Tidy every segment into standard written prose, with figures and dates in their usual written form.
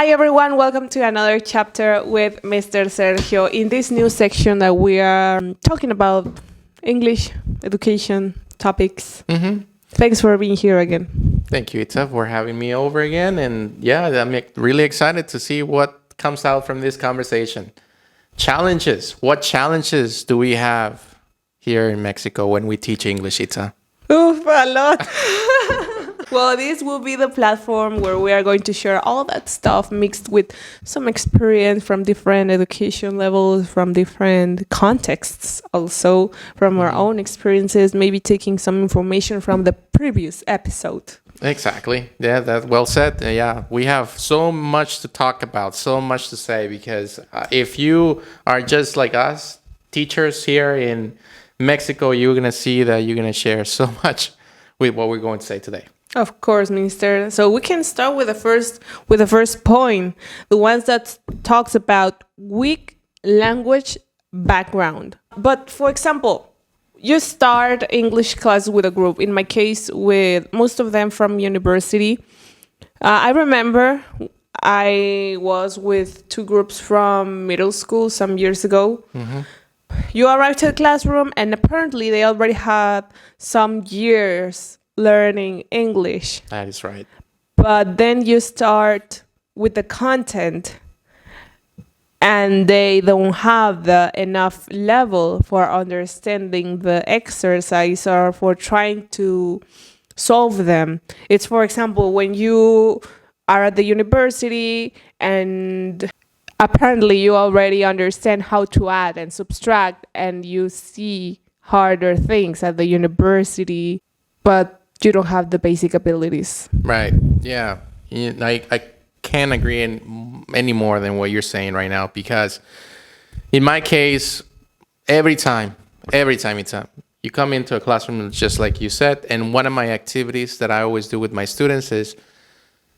Hi everyone, welcome to another chapter with Mr. Sergio. In this new section that we are talking about English education topics. Thanks for being here again. Thank you, Itza, for having me over again. And yeah, I'm really excited to see what comes out from this conversation. Challenges. What challenges do we have here in Mexico when we teach English, Itza? Oof, a lot. Well, this will be the platform where we are going to share all that stuff mixed with some experience from different education levels, from different contexts, also from our own experiences, maybe taking some information from the previous episode. Exactly. Yeah, that's well said. Yeah, we have so much to talk about, so much to say, because if you are just like us, teachers here in Mexico, you're going to see that you're going to share so much with what we're going to say today. Of course, Minister. So we can start with the first point, the ones that talks about weak language background. But for example, you start English class with a group. In my case, with most of them from university. I remember I was with two groups from middle school some years ago. You arrived to the classroom, and apparently they already had some years learning English. That is right. But then you start with the content and they don't have the enough level for understanding the exercise or for trying to solve them. It's, for example, when you are at the university and apparently you already understand how to add and subtract and you see harder things at the university, but you don't have the basic abilities. Right. Yeah. I can't agree any more than what you're saying right now, because in my case, every time it's up, you come into a classroom, just like you said, and one of my activities that I always do with my students is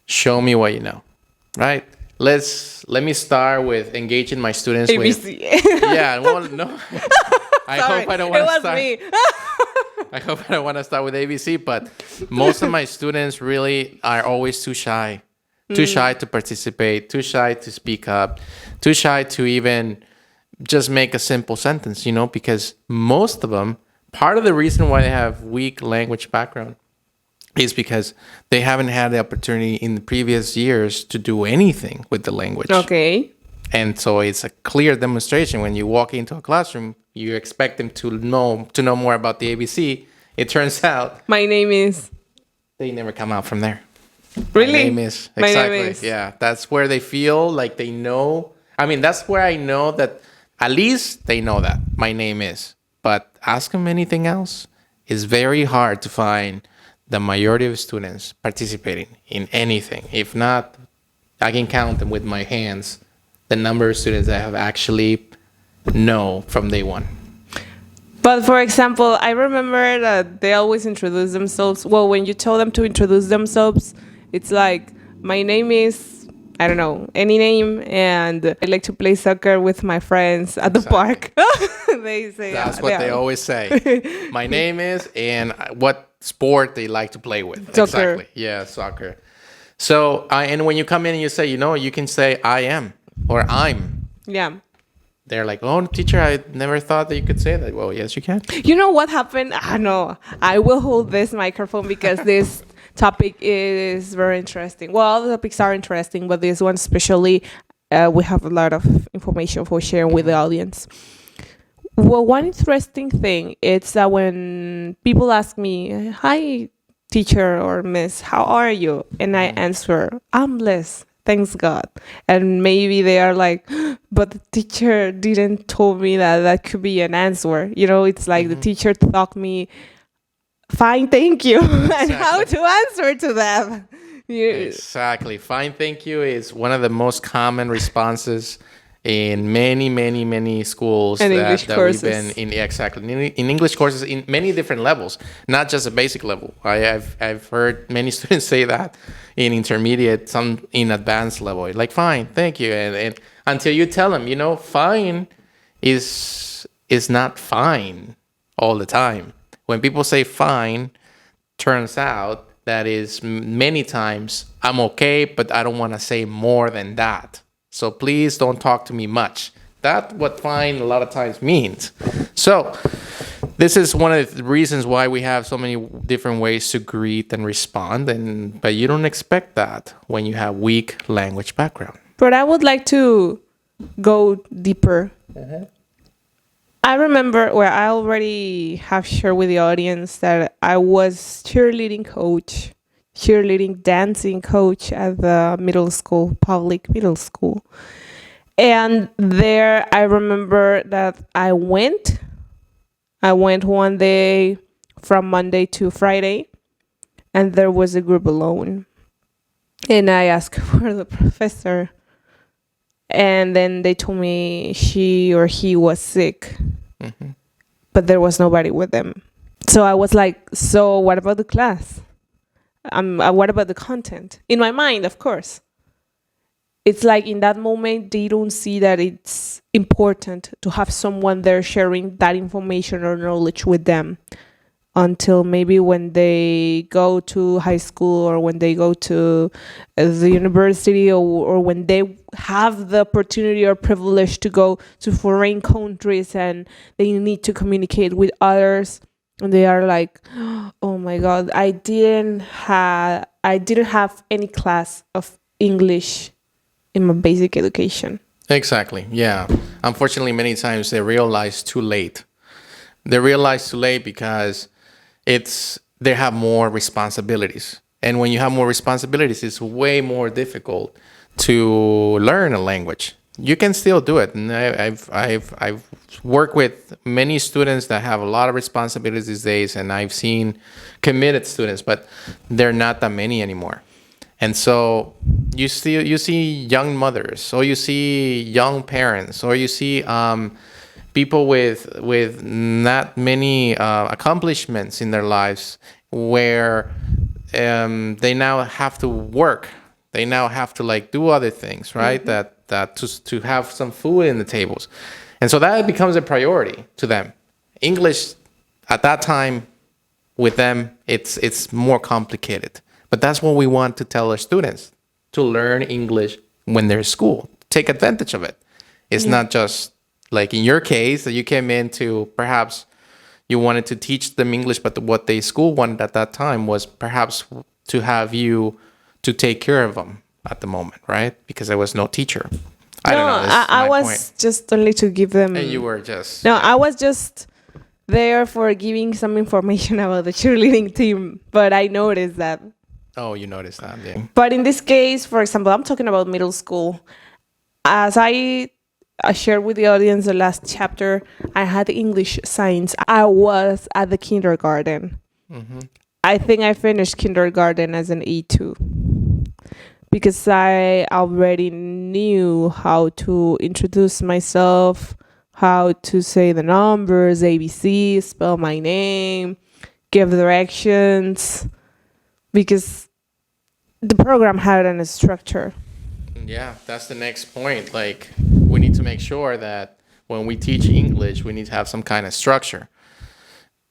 show me what you know, right? Let me start with engaging my students ABC. Yeah, well, no. I hope I don't want to start. Me. I hope I don't want to start with ABC, but most of my students really are always too shy. Too shy to participate, too shy to speak up, too shy to even just make a simple sentence, because most of them, part of the reason why they have weak language background is because they haven't had the opportunity in the previous years to do anything with the language. Okay. And so it's a clear demonstration. When you walk into a classroom, you expect them to know more about the ABC. It turns out My name is. they never come out from there. Really? My name is. My Exactly. name is. Yeah, that's where they feel like they know. I mean, that's where I know that at least they know that my name is. But ask them anything else. It's very hard to find the majority of students participating in anything. If not, I can count them with my hands, the number of students that have actually know from day one. But for example, I remember that they always introduce themselves. Well, when you tell them to introduce themselves, it's like, my name is, I don't know, any name, and I like to play soccer with my friends at the park. They say That's what they always say. My name is, and what sport they like to play with. Soccer. Exactly. Yeah, soccer. So, and when you come in and you say, you can say I am or I'm. Yeah. They're like, oh, teacher, I never thought that you could say that. Well, yes, you can. You know what happened? No, I will hold this microphone because this topic is very interesting. Well, all the topics are interesting, but this one especially, we have a lot of information for sharing with the audience. Well, one interesting thing is that when people ask me, hi, teacher or miss, how are you? And I answer, I'm blessed. Thanks God. And maybe they are like, but the teacher didn't told me that could be an answer. It's like the teacher taught me, fine, thank you, and how to answer to them. Exactly. Fine, thank you is one of the most common responses in many schools and that English we've courses. been in. Exactly. In English courses in many different levels, not just a basic level. I've heard many students say that in intermediate, some in advanced level, like fine, thank you, and until you tell them, fine is not fine all the time. When people say fine, turns out that is many times, I'm okay, but I don't want to say more than that. So please don't talk to me much. That's what fine a lot of times means. So this is one of the reasons why we have so many different ways to greet and respond, but you don't expect that when you have weak language background. But I would like to go deeper. I remember where I already have shared with the audience that I was cheerleading coach, cheerleading dancing coach at the middle school, public middle school. And there I remember that I went one day from Monday to Friday, and there was a group alone. And I asked for the professor. And then they told me she or he was sick, but there was nobody with them. So I was like, so what about the class? What about the content? In my mind, of course. It's like in that moment, they don't see that it's important to have someone there sharing that information or knowledge with them until maybe when they go to high school or when they go to the university or when they have the opportunity or privilege to go to foreign countries and they need to communicate with others, and they are like, oh my God, I didn't have any class of English in my basic education. Exactly. Yeah. Unfortunately, many times they realize too late. They realize too late because they have more responsibilities. And when you have more responsibilities, it's way more difficult to learn a language. You can still do it. And I've worked with many students that have a lot of responsibilities these days, and I've seen committed students, but they're not that many anymore. And so you see young mothers, or you see young parents, or you see people with not many accomplishments in their lives, where they now have to work. They now have to like do other things, right? That to have some food in the tables, and so that becomes a priority to them. English at that time with them, it's more complicated. But that's what we want to tell our students, to learn English when they're in school. Take advantage of it. It's not just like in your case that you came into, perhaps you wanted to teach them English, but what the school wanted at that time was perhaps to have you to take care of them at the moment, right? Because there was no teacher. I don't know. I was just only to give them. And you were just. No, I was just there for giving some information about the cheerleading team, but I noticed that. Oh, you noticed that, yeah. But in this case, for example, I'm talking about middle school. As I shared with the audience the last chapter, I had English science. I was at the kindergarten. I think I finished kindergarten as an A2 because I already knew how to introduce myself, how to say the numbers, ABC, spell my name, give directions, because the program had a structure. Yeah, that's the next point. Like, we need to make sure that when we teach English, we need to have some kind of structure.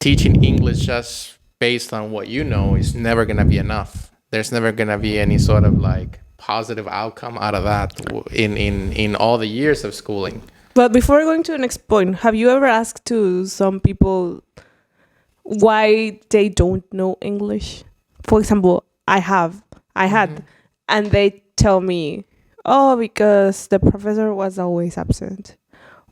Teaching English just based on what you know is never going to be enough. There's never going to be any sort of like positive outcome out of that in all the years of schooling. But before going to the next point, have you ever asked to some people why they don't know English? For example, I had, and they tell me, oh, because the professor was always absent,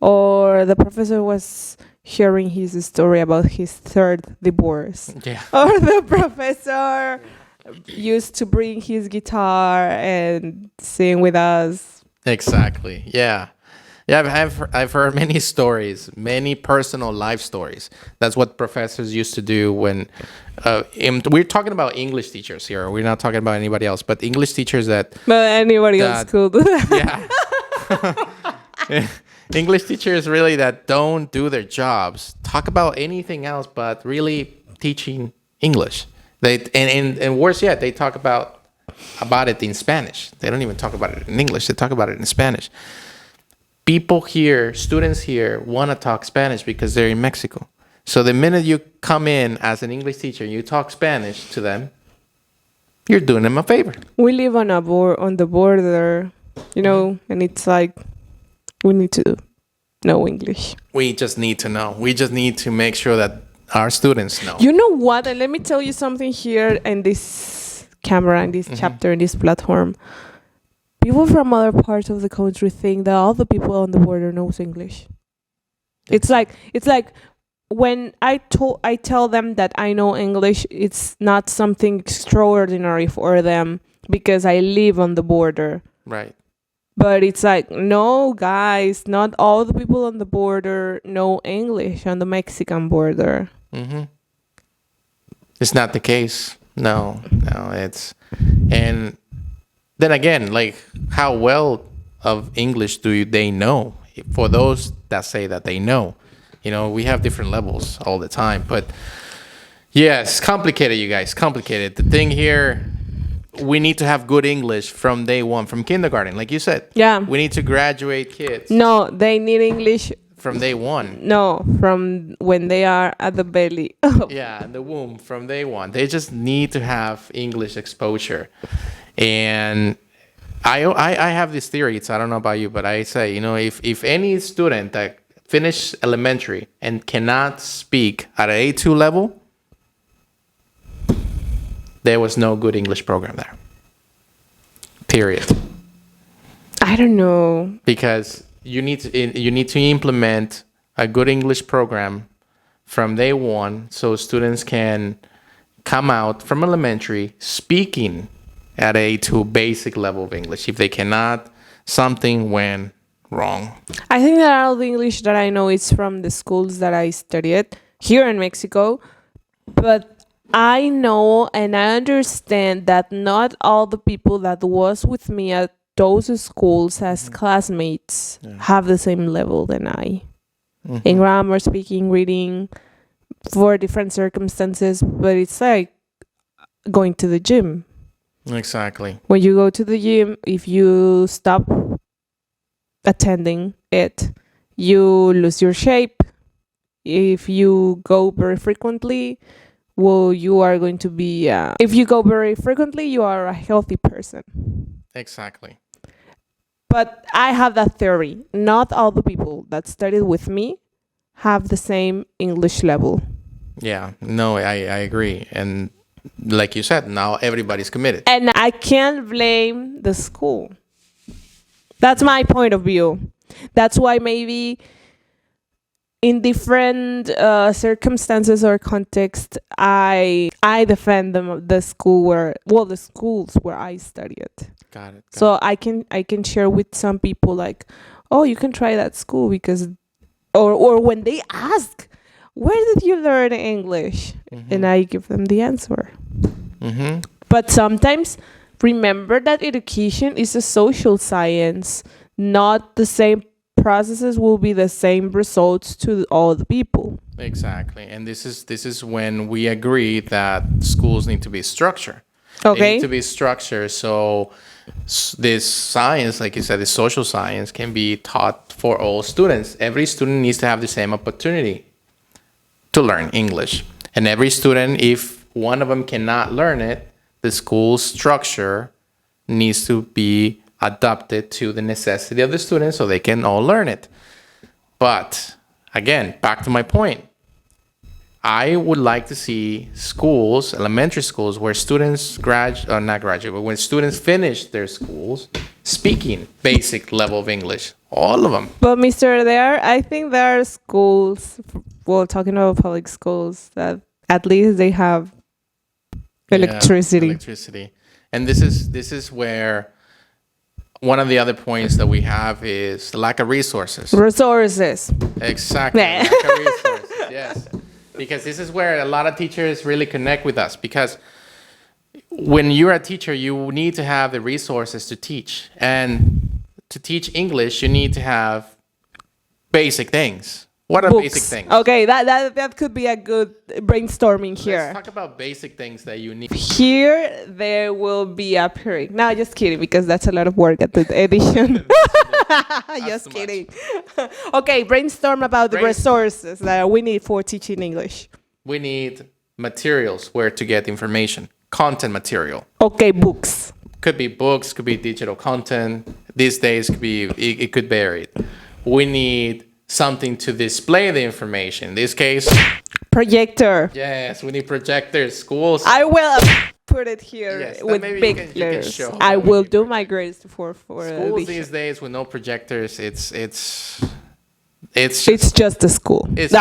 or the professor was sharing his story about his third divorce, or the professor used to bring his guitar and sing with us. Exactly. Yeah. Yeah, I've heard many stories, many personal life stories. That's what professors used to do when we're talking about English teachers here. We're not talking about anybody else, but English teachers that. But anybody else could do that. Yeah. English teachers really that don't do their jobs talk about anything else but really teaching English. They and worse yet, they talk about it in Spanish. They don't even talk about it in English. They talk about it in Spanish. People here, students here, want to talk Spanish because they're in Mexico. So the minute you come in as an English teacher, you talk Spanish to them, you're doing them a favor. We live on on the border, you know, and it's like we need to know English. We just need to know. We just need to make sure that our students know. You know what? And let me tell you something here in this camera, in this chapter, in this platform. People from other parts of the country think that all the people on the border knows English. It's like when I tell them that I know English, it's not something extraordinary for them because I live on the border. Right. But it's like, no, guys, not all the people on the border know English on the Mexican border. It's not the case. No, it's, and then again, like, how well of English do they know? For those that say that they know, you know, we have different levels all the time. But yes, complicated, you guys, complicated. The thing here, we need to have good English from day one, from kindergarten, like you said. Yeah. We need to graduate kids No, they need English. from day one. No, from when they are at the belly. Yeah, in the womb, from day one. They just need to have English exposure. And I have this theory. I don't know about you, but I say, you know, if any student that finished elementary and cannot speak at an A2 level, there was no good English program there. Period. I don't know. Because you need to implement a good English program from day one, so students can come out from elementary speaking at A2 basic level of English. If they cannot, something went wrong. I think that all the English that I know is from the schools that I studied here in Mexico. But I know and I understand that not all the people that was with me at those schools as classmates have the same level than I. In grammar, speaking, reading, for different circumstances. But it's like going to the gym. Exactly. When you go to the gym, if you stop attending it, you lose your shape. If you go very frequently, well, you are going to be, if you go very frequently, you are a healthy person. Exactly. But I have that theory. Not all the people that studied with me have the same English level. Yeah, no, I agree. And like you said, now everybody's committed. And I can't blame the school. That's my point of view. That's why maybe in different circumstances or context, I defend the schools where I studied. Got it. So I can share with some people like, oh, you can try that school because, or when they ask, where did you learn English? And I give them the answer. But sometimes remember that education is a social science. Not the same processes will be the same results to all the people. Exactly. And this is when we agree that schools need to be structured. They Okay. need to be structured so this science, like you said, this social science can be taught for all students. Every student needs to have the same opportunity to learn English. And every student, if one of them cannot learn it, the school structure needs to be adapted to the necessity of the students so they can all learn it. But again, back to my point. I would like to see schools, elementary schools, where students when students finish their schools speaking basic level of English. All of them. But I think there are schools, well, talking about public schools, that at least they have electricity. Yeah, electricity. And this is where one of the other points that we have is the lack of resources. Resources. Exactly. Lack of resources. Yes. Because this is where a lot of teachers really connect with us. Because when you're a teacher, you need to have the resources to teach. And to teach English, you need to have basic things. What are basic things? Okay, that could be a good brainstorming here. Let's talk about basic things that you need. Here, there will be appearing. No, just kidding, because that's a lot of work at the edition. Just kidding. Okay, brainstorm about the resources that we need for teaching English. We need materials where to get information. content material. Okay, books. Could be books, could be digital content. These days, it could vary. We need something to display the information. In this case, Projector. yes, we need projectors. Schools. I will put it here Yes, then with maybe big you can letters. show I that will maybe. do my grades for Schools vision. these days with no projectors, it's It's just a school. It's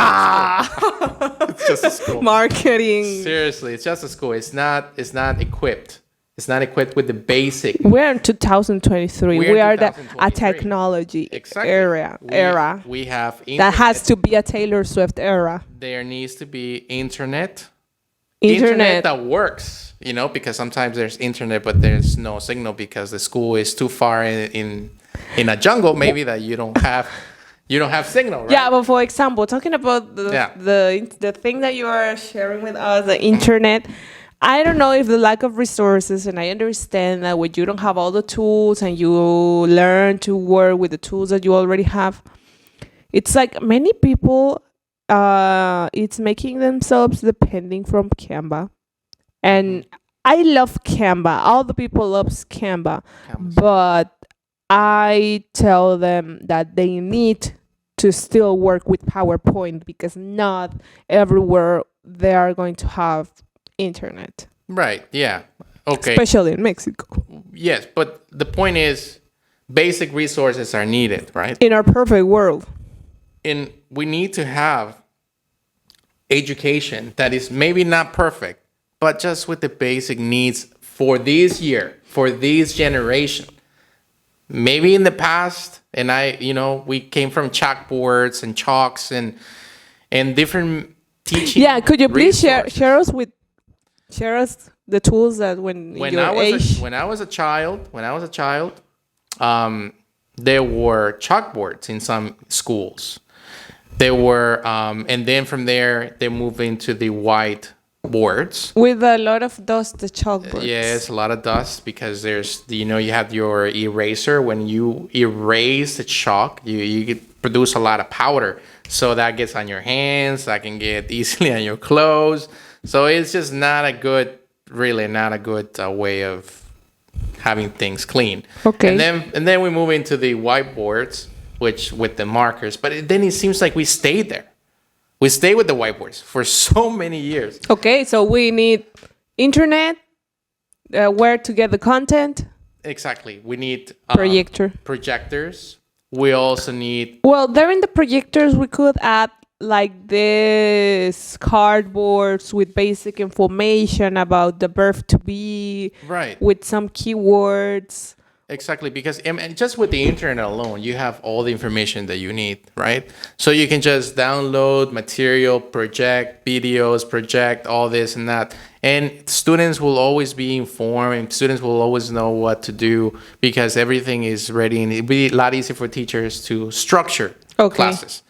just a school. Marketing. Seriously, it's just a school. It's not equipped. It's not equipped with the basic. We're in 2023. We're in We are a 2023. technology Exactly. era. We have internet. That has to be a Taylor Swift era. There needs to be internet Internet. that works. Because sometimes there's internet, but there's no signal because the school is too far in a jungle. Maybe that you don't have signal. Right? Yeah, but for example, talking about the thing that you are sharing with us, the internet, I don't know if the lack of resources, and I understand that when you don't have all the tools and you learn to work with the tools that you already have, it's like many people, it's making themselves depending from Canva. And I love Canva. All the people loves Canva. But I tell them that they need to still work with PowerPoint because not everywhere they are going to have internet, Right. Yeah. Okay. especially in Mexico. Yes, but the point is, basic resources are needed, right? In our perfect world. And we need to have education that is maybe not perfect, but just with the basic needs for this year, for this generation. Maybe in the past, and we came from chalkboards and chalks and different teaching. Yeah, could you please resources. share us the tools that when your age? When I was a child, there were chalkboards in some schools. There were, and then from there they moved into the white boards. With a lot of dust, the chalkboards. Yes, a lot of dust because there's, you have your eraser. When you erase the chalk, you produce a lot of powder. So that gets on your hands, that can get easily on your clothes. So it's just not a good way of having things clean. Okay. And then we move into the whiteboards, which with the markers. But then it seems like we stayed there. We stayed with the whiteboards for so many years. Okay, so we need internet, where to get the content, Exactly. We need projectors. We also need Well, there in the projectors, we could add like this cardboards with basic information about the verb to be, right. with some keywords. Exactly, because and just with the internet alone, you have all the information that you need, right? So you can just download material, project videos, project all this and that. And students will always be informed and students will always know what to do because everything is ready and it'll be a lot easier for teachers to structure classes.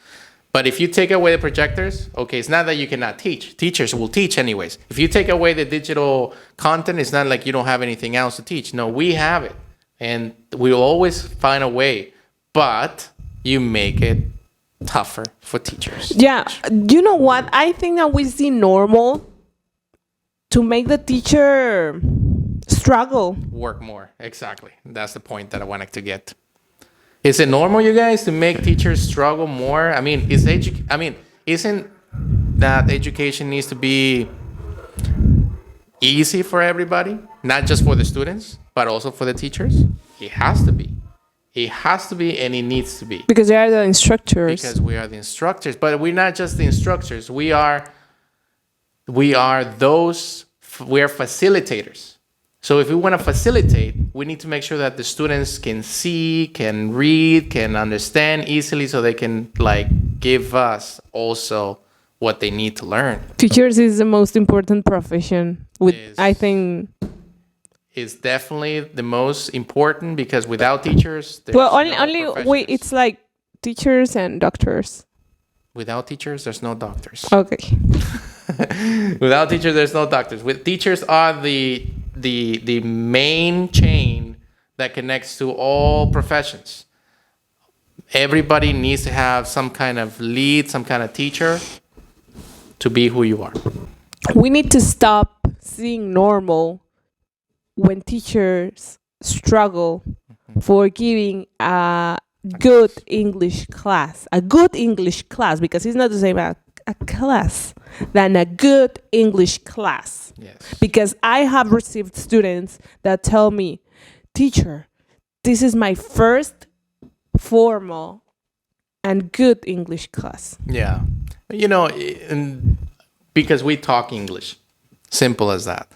But if you take away the projectors, okay, it's not that you cannot teach. Teachers will teach anyways. If you take away the digital content, it's not like you don't have anything else to teach. No, we have it. And we'll always find a way, but you make it tougher for teachers. Yeah, you know what? I think that we see normal to make the teacher struggle. Work more. Exactly. That's the point that I wanted to get. Is it normal, you guys, to make teachers struggle more? I mean, isn't that education needs to be easy for everybody, not just for the students, but also for the teachers? It has to be. It has to be, and it needs to be. Because they are the instructors. Because we are the instructors, but we're not just the instructors. We are facilitators. So if we want to facilitate, we need to make sure that the students can see, can read, can understand easily so they can give us also what they need to learn. Teachers is the most important profession. I think it's definitely the most important because without teachers, there's it's like teachers and doctors. Without teachers, there's no doctors. Okay. Without teachers, there's no doctors. With teachers are the main chain that connects to all professions. Everybody needs to have some kind of lead, some kind of teacher to be who you are. We need to stop seeing normal when teachers struggle for giving a good English class, because it's not the same as a class than a good English class. Yes. Because I have received students that tell me, teacher, this is my first formal and good English class. Yeah. You know, because we talk English. Simple as that.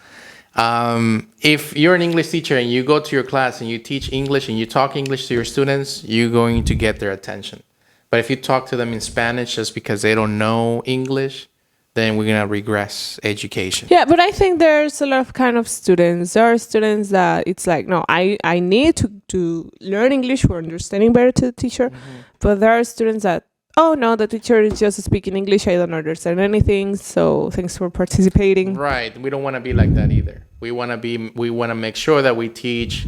If you're an English teacher and you go to your class and you teach English and you talk English to your students, you're going to get their attention. But if you talk to them in Spanish just because they don't know English, then we're going to regress education. Yeah, but I think there's a lot of kind of students. There are students that it's like, no, I need to learn English for understanding better to the teacher. But there are students that, oh no, the teacher is just speaking English, I don't understand anything, so thanks for participating. Right. We don't want to be like that either. We want to make sure that we teach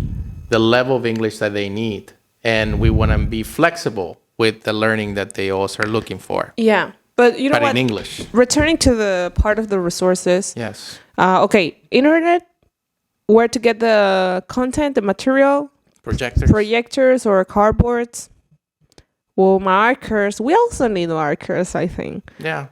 the level of English that they need, and we want to be flexible with the learning that they also are looking for. Yeah, but you know But what? in English. Returning to the part of the resources. Yes. Okay, internet, where to get the content, the material, projectors or cardboards. Well, markers. We also need markers, I think. Yeah.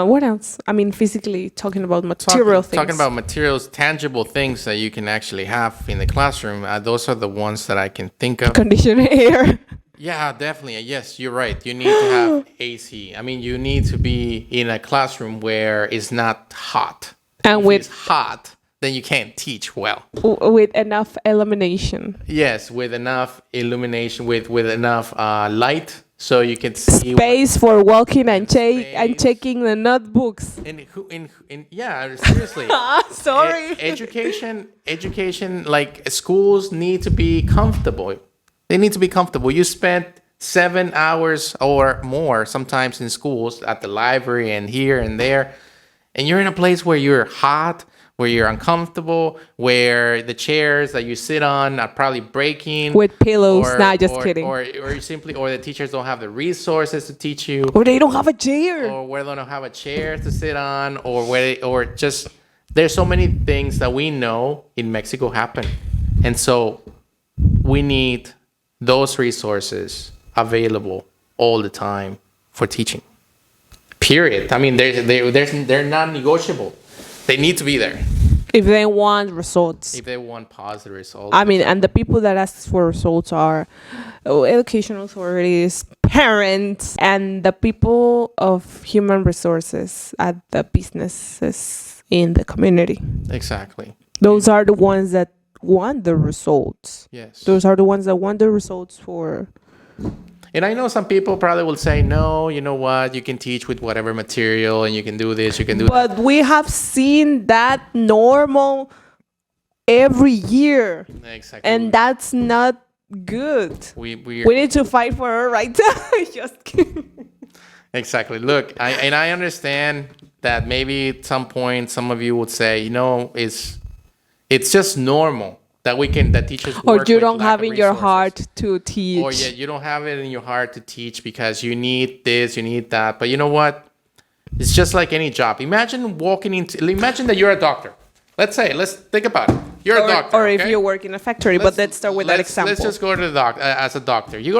What else? I mean, physically talking about material things. Talking about materials, tangible things that you can actually have in the classroom. Those are the ones that I can think of. Conditioned air. Yeah, definitely. Yes, you're right. You need to have AC. I mean, you need to be in a classroom where it's not hot. And If with it's hot, then you can't teach well. with enough illumination. Yes, with enough illumination, with enough light, so you can see. Space for walking and checking the notebooks. Yeah, seriously. Sorry. Education, like schools need to be comfortable. They need to be comfortable. You spent 7 hours or more sometimes in schools, at the library and here and there, and you're in a place where you're hot, where you're uncomfortable, where the chairs that you sit on are probably breaking. With pillows. Nah, just kidding. Or the teachers don't have the resources to teach you. Or they don't have a chair. Or where they don't have a chair to sit on, or just there's so many things that we know in Mexico happen. And so we need those resources available all the time for teaching. Period. I mean, they're non-negotiable. They need to be there. If they want results. If they want positive results. I mean, and the people that ask for results are educational authorities, parents, and the people of human resources at the businesses in the community. Exactly. Those are the ones that want the results. Yes. Those are the ones that want the results for. And I know some people probably will say, no, you know what? You can teach with whatever material and you can do this, you can do that. But we have seen that normal every year. Exactly. And that's not good. We need to fight for our rights. Just kidding. Exactly. Look, I understand that maybe at some point some of you would say, you know, it's just normal that teachers work or you with don't lack have of in your resources. heart to teach. Or you don't have it in your heart to teach because you need this, you need that. But you know what? It's just like any job. Imagine that you're a doctor. Let's think about it. You're a doctor. Or if you work in a factory, but let's start with that example. Let's just go to the doctor as a doctor. You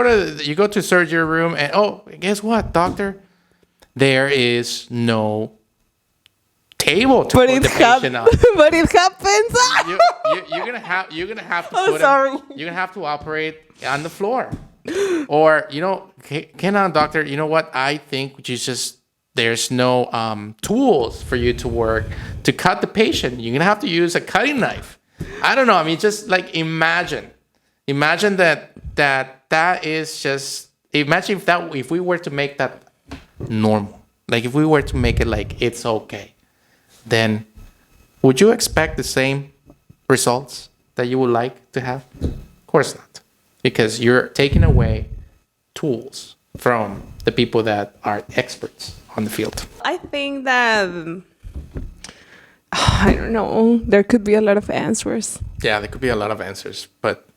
go to surgery room and guess what, doctor? There is no table to put the patient on. But it happens. You're gonna have to you're gonna have to operate on the floor, or doctor. You know what? I think there's no tools for you to work to cut the patient. You're gonna have to use a cutting knife. I don't know. I mean, just like imagine that is just imagine if we were to make that normal, like if we were to make it like it's okay. Then would you expect the same results that you would like to have? Of course not, because you're taking away tools from the people that are experts on the field. I think that, I don't know, there could be a lot of answers. Yeah, there could be a lot of answers, but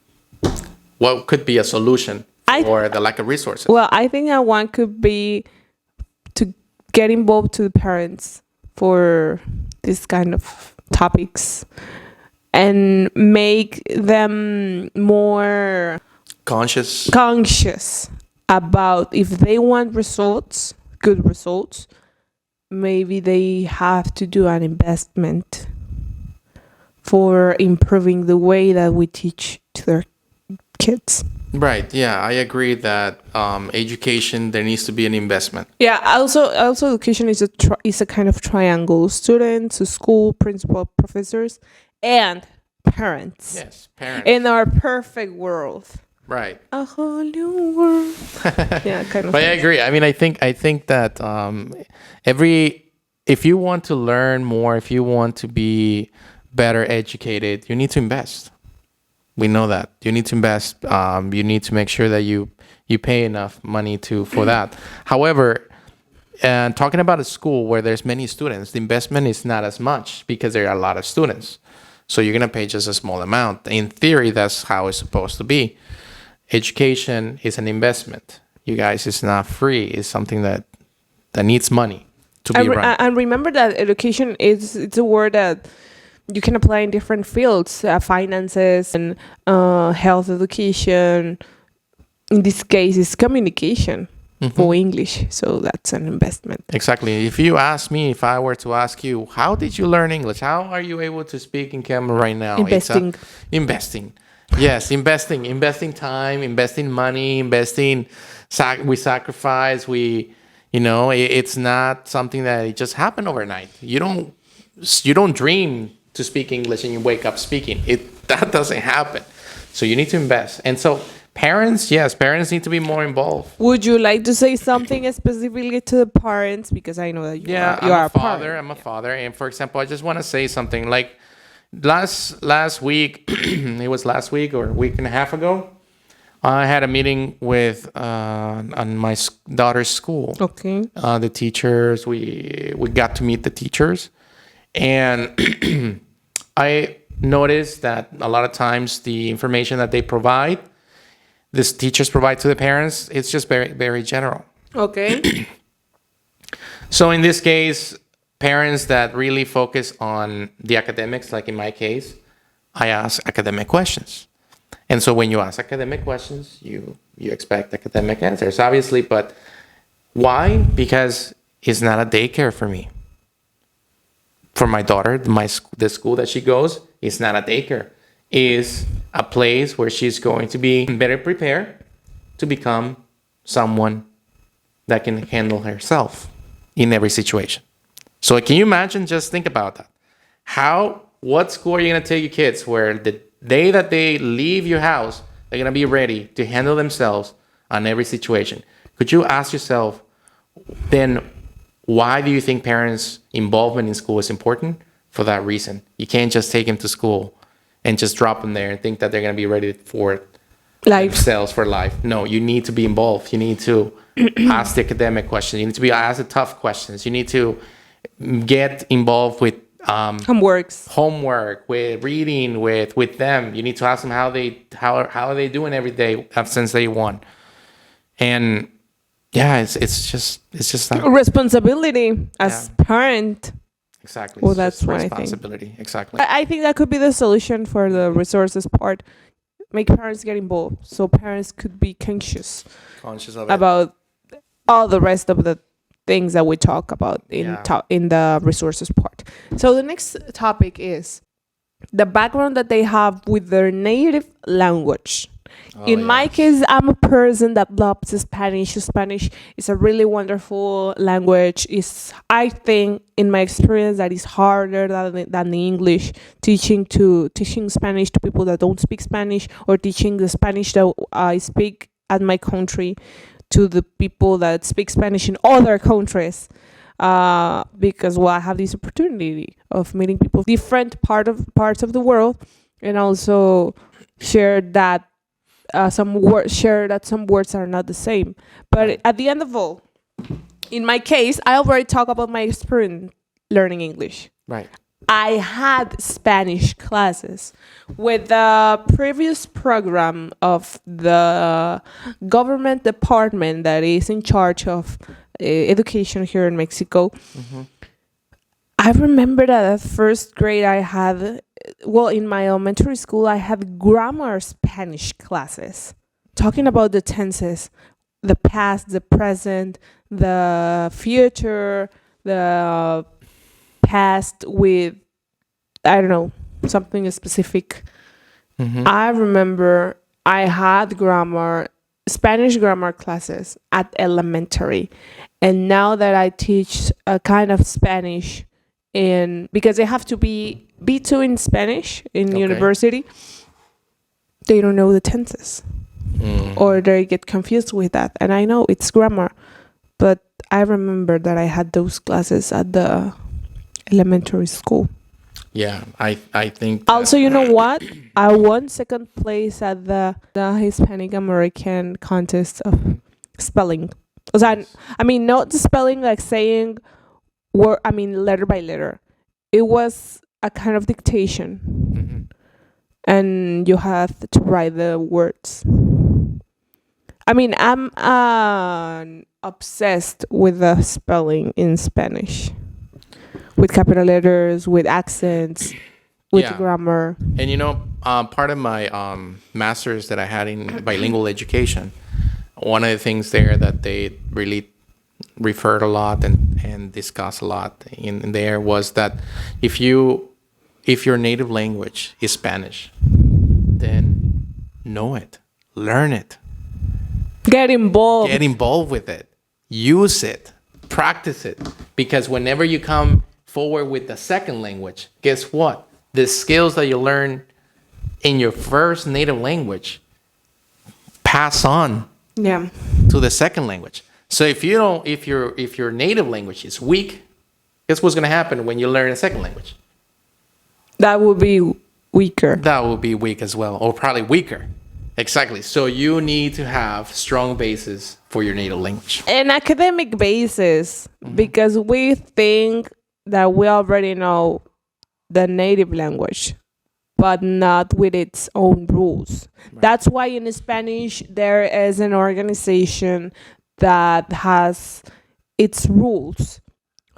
what could be a solution for the lack of resources? Well, I think that one could be to get involved to the parents for this kind of topics and make them more conscious about if they want results, good results, maybe they have to do an investment for improving the way that we teach to their kids. Right. Yeah, I agree that education, there needs to be an investment. Yeah. Also, education is a kind of triangle: students, school, principal, professors, and parents. Yes, parents. In our perfect world, Right. a whole new world. Yeah, kind of. But I agree. I mean, I think that if you want to learn more, if you want to be better educated, you need to invest. We know that you need to invest. You need to make sure that you pay enough money for that. However, and talking about a school where there's many students, the investment is not as much because there are a lot of students. So you're gonna pay just a small amount. In theory, that's how it's supposed to be. Education is an investment. You guys, it's not free. It's something that needs money to be run. And remember that education it's a word that you can apply in different fields, finances and health education. In this case, it's communication for English. So that's an investment. Exactly. If I were to ask you, how did you learn English? How are you able to speak in camera right now? Investing. Investing. Yes, investing time, investing money, we sacrifice, it's not something that it just happened overnight. You don't dream to speak English and you wake up speaking. That doesn't happen. So you need to invest. And so parents need to be more involved. Would you like to say something specifically to the parents? Because I know that you are a father. I'm a father. And for example, I just want to say something like last week, it was last week or a week and a half ago, I had a meeting with on my daughter's school. Okay. The teachers, we got to meet the teachers. And I noticed that a lot of times the information that these teachers provide to the parents, it's just very, very general. Okay. So in this case, parents that really focus on the academics, like in my case, I ask academic questions. And so when you ask academic questions, you expect academic answers, obviously. But why? Because it's not a daycare for me. For my daughter, the school that she goes is not a daycare. Is a place where she's going to be better prepared to become someone that can handle herself in every situation. So can you imagine? Just think about that. What school are you going to take your kids where the day that they leave your house, they're going to be ready to handle themselves on every situation? Could you ask yourself, then, why do you think parents' involvement in school is important? For that reason. You can't just take them to school and just drop them there and think that they're going to be ready for themselves for life. No, you need to be involved. You need to ask the academic questions. You need to ask the tough questions. You need to get involved with homework, with reading with them. You need to ask them how are they doing every day since day one. And yeah, it's just that responsibility as parent. Exactly. Well, that's what responsibility. I think. Exactly. I think that could be the solution for the resources part. Make parents get involved, so parents could be conscious of it. About all the rest of the things that we talk about in the resources part. So the next topic is the background that they have with their native language. In my case, I'm a person that loves Spanish. Spanish is a really wonderful language. I think, in my experience, that is harder than the English. Teaching Spanish to people that don't speak Spanish, or teaching the Spanish that I speak at my country to the people that speak Spanish in other countries. Because I have this opportunity of meeting people different parts of the world, and also share that some words are not the same. But at the end of all, in my case, I already talked about my experience learning English. Right. I had Spanish classes with the previous program of the government department that is in charge of education here in Mexico. I remember that at first grade I had, well, in my elementary school, I had grammar Spanish classes talking about the tenses, the past, the present, the future, the past with, I don't know, something specific. I remember I had Spanish grammar classes at elementary. And now that I teach a kind of Spanish because they have to be B2 in Spanish in Okay. university, they don't know the tenses or they get confused with that. And I know it's grammar, but I remember that I had those classes at the elementary school. Yeah, I think that- Also, you know what? I won second place at the Hispanic American contest of spelling. O sea, I mean, not the spelling like saying letter by letter. It was a kind of dictation, Mhm. and you have to write the words. I mean, I'm obsessed with the spelling in Spanish, with capital letters, with accents, with Yeah. grammar. And part of my master's that I had in bilingual education, one of the things there that they really referred a lot and discussed a lot in there was that if your native language is Spanish, then know it, learn it, Get involved. get involved with it, use it, practice it, because whenever you come forward with the second language, guess what? The skills that you learn in your first native language pass on Yeah. to the second language. So if your native language is weak, guess what's going to happen when you learn a second language? That would be weaker. That will be weak as well, or probably weaker. Exactly. So you need to have strong bases for your native language. An academic basis, because we think that we already know the native language, but not with its own rules. That's why in Spanish there is an organization that has its rules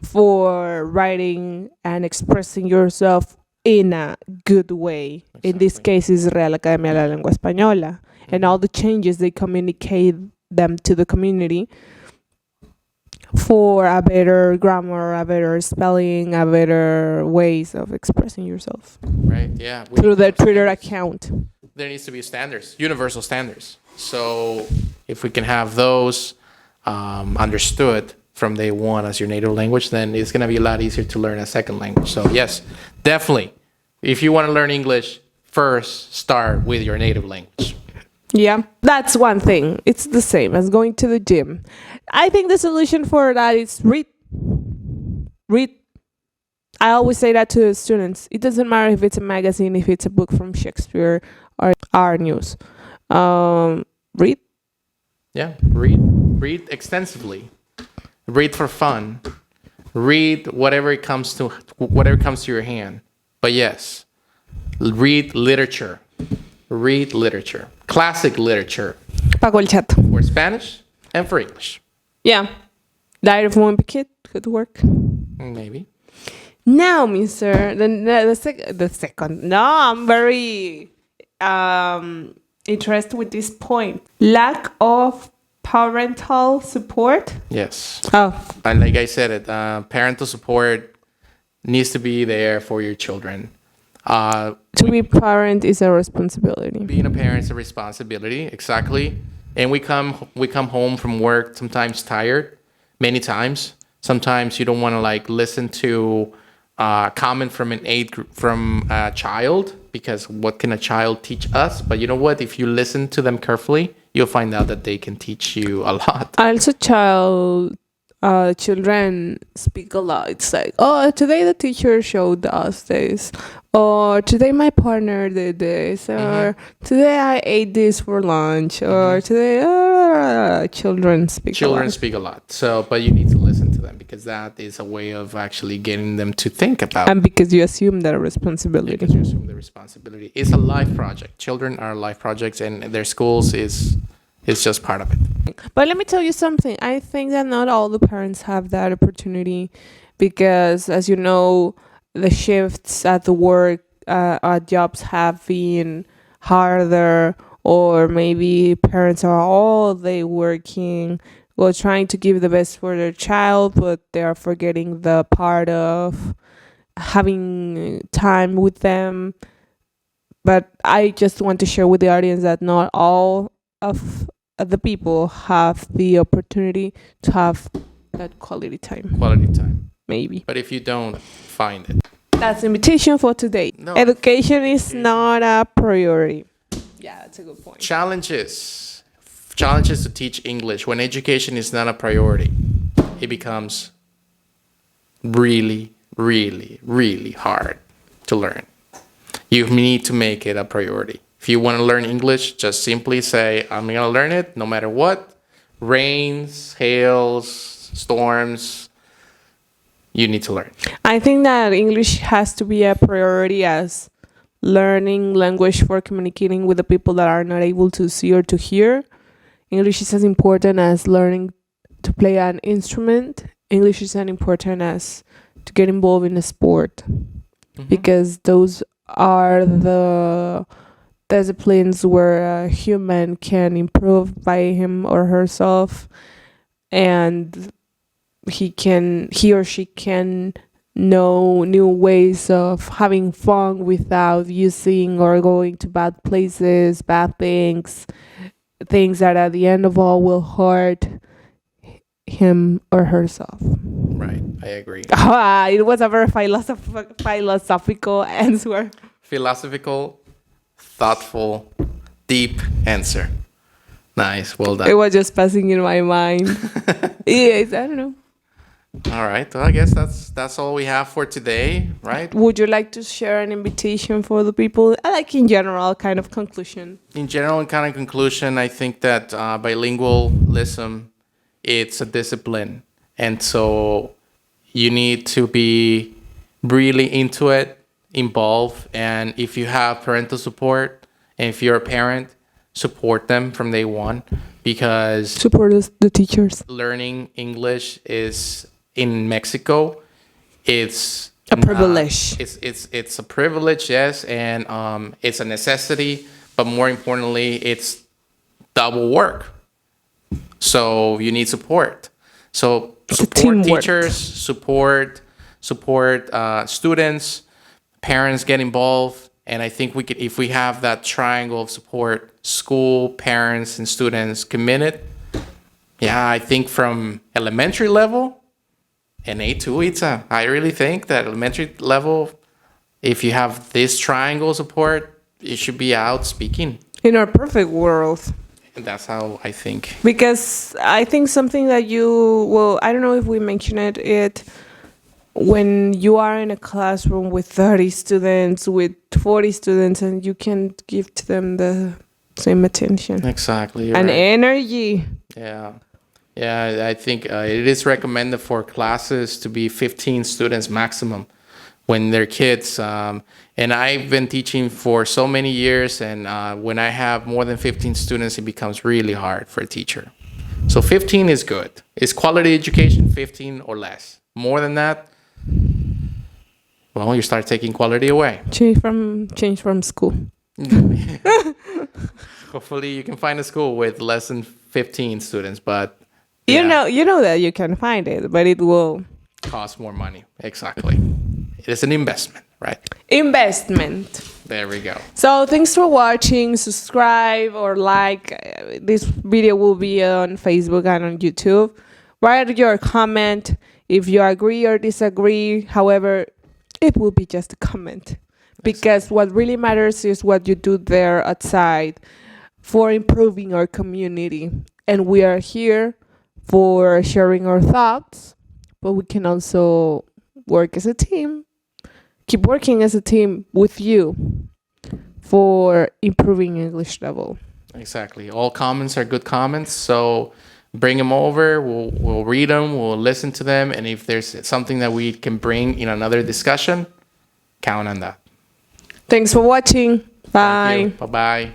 for writing and expressing yourself in a good way. In this case, is Real Academia de la Lengua Española, and all the changes they communicate them to the community for a better grammar, a better spelling, a better ways of expressing yourself Right? Yeah. through the Twitter account. There needs to be standards, universal standards. So if we can have those understood from day one as your native language, then it's going to be a lot easier to learn a second language. So yes, definitely. If you want to learn English, first start with your native language. Yeah, that's one thing. It's the same as going to the gym. I think the solution for that is read. Read. I always say that to the students. It doesn't matter if it's a magazine, if it's a book from Shakespeare or our news. Read. Yeah, read extensively. Read for fun. Read whatever comes to your hand. But yes, read literature. Read literature. Classic literature Pago el chat. for Spanish and for English. Yeah. Diary of Moby Kid could work. Maybe. Now, Mister, the second. No, I'm very interested with this point. Lack of parental support. Yes. Oh, And like I said, parental support needs to be there for your children. to be parent is a responsibility. Being a parent is a responsibility, exactly. And we come home from work sometimes tired, many times. Sometimes you don't want to listen to comment from a child, because what can a child teach us? But you know what? If you listen to them carefully, you'll find out that they can teach you a lot. Also, children speak a lot. It's like, oh, today the teacher showed us this, or today my partner did this, or today I ate this for lunch, or today children speak a Children lot. speak a lot. So, but you need to listen to them, because that is a way of actually getting them to think about. And because you assume that responsibility. Because you assume the responsibility. It's a life project. Children are life projects, and their schools is just part of it. But let me tell you something. I think that not all the parents have that opportunity, because, as you know, the shifts at the work, at jobs have been harder, or maybe parents are all day working or trying to give the best for their child, but they are forgetting the part of having time with them. But I just want to share with the audience that not all of the people have the opportunity to have that quality time. Quality time. Maybe. But if you don't, find it. That's the invitation for today. No. Education is not a priority. Yeah, that's a good point. Challenges to teach English. When education is not a priority, it becomes really, really, really hard to learn. You need to make it a priority. If you want to learn English, just simply say, I'm going to learn it no matter what. Rains, hails, storms, you need to learn. I think that English has to be a priority as learning language for communicating with the people that are not able to see or to hear. English is as important as learning to play an instrument. English is as important as to get involved in a sport, because those are the disciplines where a human can improve by him or herself, and he or she can know new ways of having fun without using or going to bad places, bad things that at the end of all will hurt him or herself. Right, I agree. It was a very philosophical answer. Philosophical, thoughtful, deep answer. Nice, well done. It was just passing in my mind. Yes, I don't know. All right, well, I guess that's all we have for today, right? Would you like to share an invitation for the people? I like in general kind of conclusion. In general, in kind of conclusion, I think that bilingualism, it's a discipline. And so you need to be really into it, involved. And if you have parental support, and if you're a parent, support them from day one, because Support the teachers. learning English is in Mexico. It's A privilege. It's a privilege, yes, and it's a necessity. But more importantly, it's double work. So you need support. So support teamwork. teachers, support students, parents get involved, and I think we could, if we have that triangle of support, school, parents, and students committed. Yeah, I think from elementary level and A2, I really think that elementary level, if you have this triangle support, you should be out speaking. In our perfect world. And that's how I think. Because I think something that I don't know if we mentioned it, when you are in a classroom with 30 students, with 40 students, and you can give to them the same attention. Exactly. You're And right. energy. Yeah. Yeah, I think it is recommended for classes to be 15 students maximum when they're kids. And I've been teaching for so many years, and when I have more than 15 students, it becomes really hard for a teacher. So 15 is good. It's quality education, 15 or less. More than that, well, you start taking quality away. Change from school. Hopefully you can find a school with less than 15 students, but You know that you can find it, but it will cost more money. Exactly. It is an investment, right? investment. There we go. So thanks for watching. Subscribe or like. This video will be on Facebook and on YouTube. Write your comment if you agree or disagree. However, it will be just a comment, because what really matters is what you do there outside for improving our community. And we are here for sharing our thoughts, but we can also work as a team, keep working as a team with you for improving English level. Exactly. All comments are good comments, so bring them over. We'll read them. We'll listen to them, and if there's something that we can bring in another discussion, count on that. Thanks for watching. Bye. Bye bye.